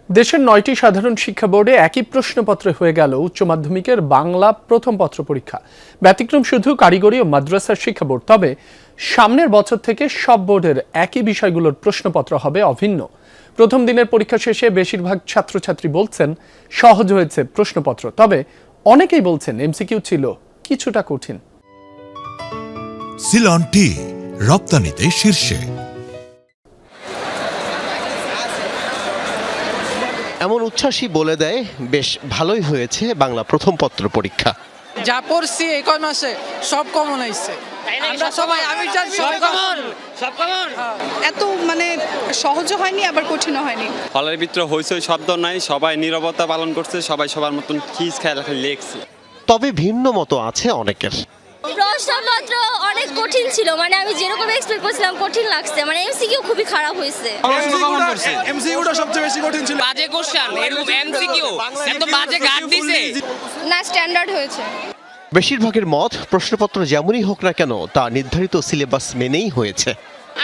দেশের ৯টি সাধারণ শিক্ষা বোর্ডে একই প্রশ্নপত্রে হয়ে গেল উচ্চ মাধ্যমিকের বাংলা প্রথম পত্র পরীক্ষা। ব্যতিক্রম শুধু কারিগরি ও মাদ্রাসার শিক্ষা বোর্ড। তবে সামনের বছর থেকে সব বোর্ডের একই বিষয়গুলোর প্রশ্নপত্র হবে অভিন্ন। প্রথম দিনের পরীক্ষা শেষে বেশিরভাগ ছাত্রছাত্রী বলছেন সহজ হয়েছে প্রশ্নপত্র, তবে অনেকেই বলছেন এমসিকিউ ছিল কিছুটা কঠিন। সিলন টি রপ্তানিতে শীর্ষে। এমন উচ্ছ্বাসই বলে দেয় বেশ ভালোই হয়েছে বাংলা প্রথম পত্র পরীক্ষা। যা পড়ছি এই কয় মাসে সব কমন আইছে। আমরা সবাই আমি জানি সব কমন। এত সহজ হয়নি, আবার কঠিনও হয়নি। হলের ভিতরে হইচই শব্দ নাই, সবাই নীরবতা পালন করছে, সবাই সবার মতন খিজ খেয়ে লেখছে। তবে ভিন্ন মতো আছে অনেকের। প্রশ্নপত্র অনেক কঠিন ছিল, আমি যেরকম এক্সপেক্ট করছিলাম কঠিন লাগছে। এমসিকিউ খুবই খারাপ হয়েছে। এমসিকিউটা সবচেয়ে বেশি কঠিন ছিল। বাজে কোশ্চেন, এরকম এমসিকিউ এত বাজে গাট দিছে না, স্ট্যান্ডার্ড হয়েছে। বেশিরভাগের মত প্রশ্নপত্র যেমনই হোক না কেন তা নির্ধারিত সিলেবাস মেনেই হয়েছে।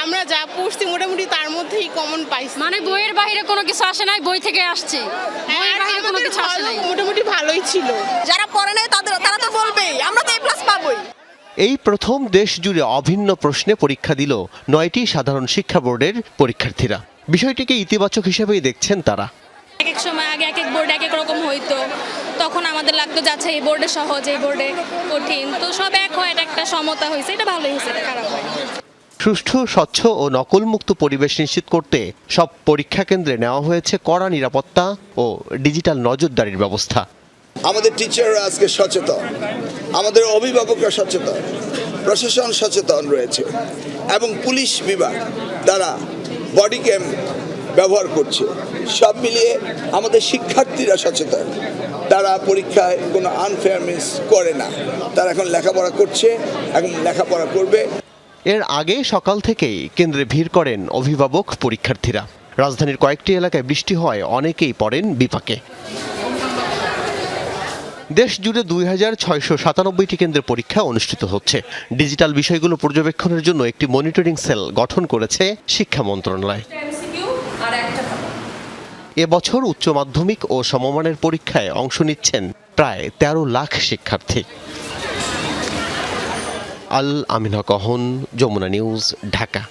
আমরা যা পড়ছি মোটামুটি তার মধ্যেই কমন পাইছি। বইয়ের বাইরে কোনো কিছু আসে নাই, বই থেকে আসছে। বইয়ের বাইরে কোনো কিছু আসে নাই। মোটামুটি ভালোই ছিল। যারা পড়ে নাই তারা তো বলবেই আমরা তো A+ পাবোই। এই প্রথম দেশ জুড়ে অভিন্ন প্রশ্নে পরীক্ষা দিল ৯টি সাধারণ শিক্ষা বোর্ডের পরীক্ষার্থীরা। বিষয়টিকে ইতিবাচক হিসেবেই দেখছেন তারা। এক সময় আগে এক বোর্ড এক এক রকম হইতো, তখন আমাদের লাগতো যাচ্ছে এই বোর্ডে সহজ, এই বোর্ডে কঠিন। তো সব এক হয়, একটা সমতা হয়েছে, এটা ভালোই হয়েছে, এটা খারাপ হয়। সুষ্ঠু, স্বচ্ছ ও নকলমুক্ত পরিবেশ নিশ্চিত করতে সব পরীক্ষা কেন্দ্রে নেওয়া হয়েছে কড়া নিরাপত্তা ও ডিজিটাল নজরদারির ব্যবস্থা। আমাদের টিচাররা আজকে সচেতন, আমাদের অভিভাবকরা সচেতন, প্রশাসন সচেতন রয়েছে এবং পুলিশ বিভাগ তারা বডি ক্যাম ব্যবহার করছে। সব মিলিয়ে আমাদের শিক্ষার্থীরা সচেতন, তারা পরীক্ষায় কোনো আনফেয়ারনেস করে না। তারা এখন লেখাপড়া করছে এবং লেখাপড়া করবে। এর আগে সকাল থেকেই কেন্দ্রে ভিড় করেন অভিভাবক, পরীক্ষার্থীরা। রাজধানীর কয়েকটি এলাকায় বৃষ্টি হওয়ায় অনেকেই পড়েন বিপাকে। দেশ জুড়ে ২৬৯৭টি কেন্দ্রে পরীক্ষা অনুষ্ঠিত হচ্ছে। ডিজিটাল বিষয়গুলো পর্যবেক্ষণের জন্য একটি মনিটরিং সেল গঠন করেছে শিক্ষা মন্ত্রণালয়। এবছর উচ্চ মাধ্যমিক ও সমমানের পরীক্ষায় অংশ নিচ্ছেন প্রায় ১৩ লাখ শিক্ষার্থী। আল আমিনা কহন, যমুনা নিউজ, ঢাকা।